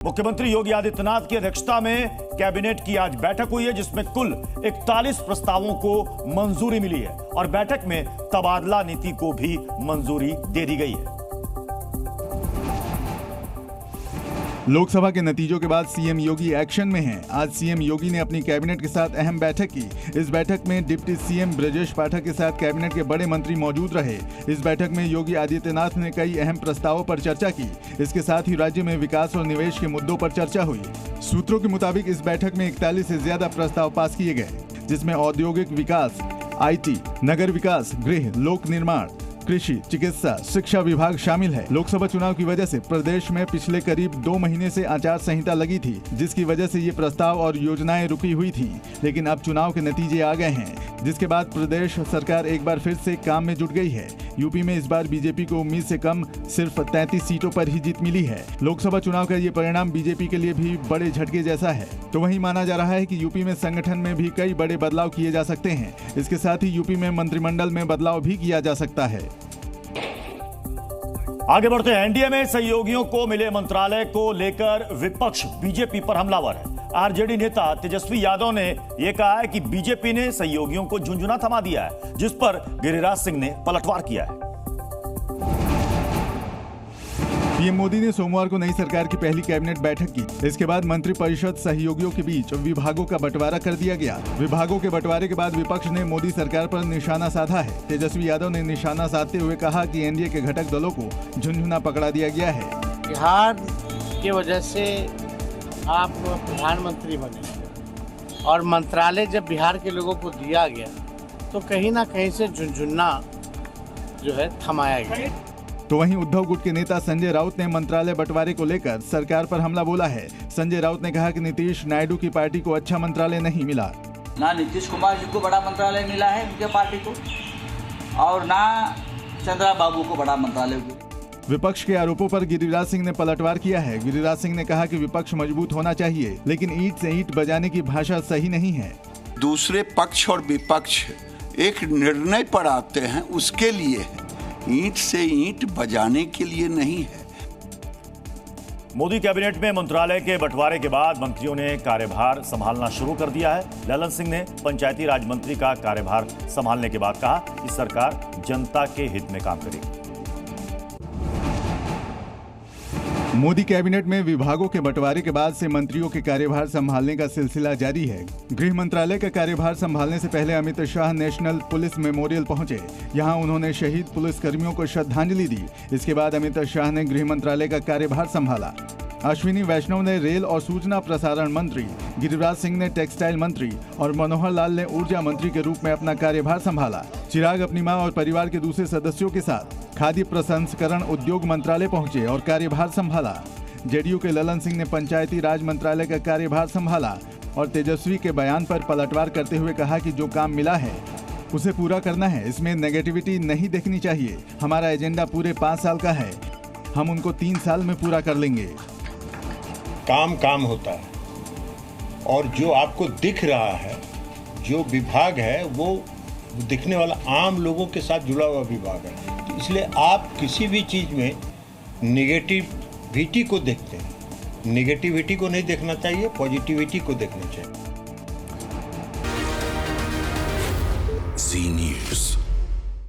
मुख्यमंत्री योगी आदित्यनाथ की अध्यक्षता में कैबिनेट की आज बैठक हुई है, जिसमें कुल 41 प्रस्तावों को मंजूरी मिली है और बैठक में तबादला नीति को भी मंजूरी दे दी गई है। लोकसभा के नतीजों के बाद सीएम योगी एक्शन में हैं। आज सीएम योगी ने अपनी कैबिनेट के साथ अहम बैठक की। इस बैठक में डिप्टी सीएम ब्रजेश पाठक के साथ कैबिनेट के बड़े मंत्री मौजूद रहे। इस बैठक में योगी आदित्यनाथ ने कई अहम प्रस्तावों पर चर्चा की। इसके साथ ही राज्य में विकास और निवेश के मुद्दों पर चर्चा हुई। सूत्रों के मुताबिक इस बैठक में 41 से ज्यादा प्रस्ताव पास किए गए, जिसमें औद्योगिक विकास, IT, नगर विकास, गृह, लोक निर्माण, कृषि, चिकित्सा, शिक्षा विभाग शामिल है। लोकसभा चुनाव की वजह से प्रदेश में पिछले करीब 2 महीने से आचार संहिता लगी थी, जिसकी वजह से ये प्रस्ताव और योजनाएं रुकी हुई थी। लेकिन अब चुनाव के नतीजे आ गए हैं, जिसके बाद प्रदेश सरकार एक बार फिर से काम में जुट गई है। यूपी में इस बार बीजेपी को उम्मीद से कम सिर्फ 33 सीटों पर ही जीत मिली है। लोकसभा चुनाव का ये परिणाम बीजेपी के लिए भी बड़े झटके जैसा है। तो वहीं माना जा रहा है कि यूपी में संगठन में भी कई बड़े बदलाव किए जा सकते हैं। इसके साथ ही यूपी में मंत्रिमंडल में बदलाव भी किया जा सकता है। आगे बढ़ते हैं। एनडीए में सहयोगियों को मिले मंत्रालय को लेकर विपक्ष बीजेपी पर हमलावर है। आरजेडी नेता तेजस्वी यादव ने यह कहा है कि बीजेपी ने सहयोगियों को झुंझुना थमा दिया है, जिस पर गिरिराज सिंह ने पलटवार किया है। पीएम मोदी ने सोमवार को नई सरकार की पहली कैबिनेट बैठक की। इसके बाद मंत्रिपरिषद सहयोगियों के बीच विभागों का बंटवारा कर दिया गया। विभागों के बंटवारे के बाद विपक्ष ने मोदी सरकार पर निशाना साधा है। तेजस्वी यादव ने निशाना साधते हुए कहा कि एनडीए के घटक दलों को झुंझुना पकड़ा दिया गया है। बिहार की वजह से आप प्रधानमंत्री बने और मंत्रालय जब बिहार के लोगों को दिया गया तो कहीं ना कहीं से झुंझुना जो है थमाया गया। तो वहीं उद्धव गुट के नेता संजय राउत ने मंत्रालय बंटवारे को लेकर सरकार पर हमला बोला है। संजय राउत ने कहा कि नीतीश नायडू की पार्टी को अच्छा मंत्रालय नहीं मिला। ना नीतीश कुमार जी को बड़ा मंत्रालय मिला है उनके पार्टी को, और ना चंद्रा बाबू को बड़ा मंत्रालय को। विपक्ष के आरोपों पर गिरिराज सिंह ने पलटवार किया है। गिरिराज सिंह ने कहा कि विपक्ष मजबूत होना चाहिए, लेकिन ईंट से ईंट बजाने की भाषा सही नहीं है। दूसरे पक्ष और विपक्ष एक निर्णय पर आते हैं, उसके लिए है, ईंट से ईंट बजाने के लिए नहीं है। मोदी कैबिनेट में मंत्रालय के बंटवारे के बाद मंत्रियों ने कार्यभार संभालना शुरू कर दिया है। ललन सिंह ने पंचायती राज मंत्री का कार्यभार संभालने के बाद कहा कि सरकार जनता के हित में काम करेगी। मोदी कैबिनेट में विभागों के बंटवारे के बाद से मंत्रियों के कार्यभार संभालने का सिलसिला जारी है। गृह मंत्रालय का कार्यभार संभालने से पहले Amit Shah national police memorial पहुंचे। यहां उन्होंने शहीद पुलिसकर्मियों को श्रद्धांजलि दी। इसके बाद अमित शाह ने गृह मंत्रालय का कार्यभार संभाला। अश्विनी वैष्णव ने रेल और सूचना प्रसारण मंत्री, गिरिराज सिंह ने टेक्सटाइल मंत्री और मनोहर लाल ने ऊर्जा मंत्री के रूप में अपना कार्यभार संभाला। चिराग अपनी मां और परिवार के दूसरे सदस्यों के साथ खाद्य प्रसंस्करण उद्योग मंत्रालय पहुंचे और कार्यभार संभाला। जेडीयू के ललन सिंह ने पंचायती राज मंत्रालय का कार्यभार संभाला और तेजस्वी के बयान पर पलटवार करते हुए कहा कि जो काम मिला है उसे पूरा करना है, इसमें नेगेटिविटी नहीं देखनी चाहिए। हमारा एजेंडा पूरे 5 साल का है, हम उनको 3 साल में पूरा कर लेंगे। काम होता है और जो आपको दिख रहा है, जो विभाग है वो दिखने वाला आम लोगों के साथ जुड़ा हुआ विभाग है। तो इसलिए आप किसी भी चीज़ में निगेटिविटी को देखते हैं। निगेटिविटी को नहीं देखना चाहिए, पॉजिटिविटी को देखना चाहिए। जी न्यूज़।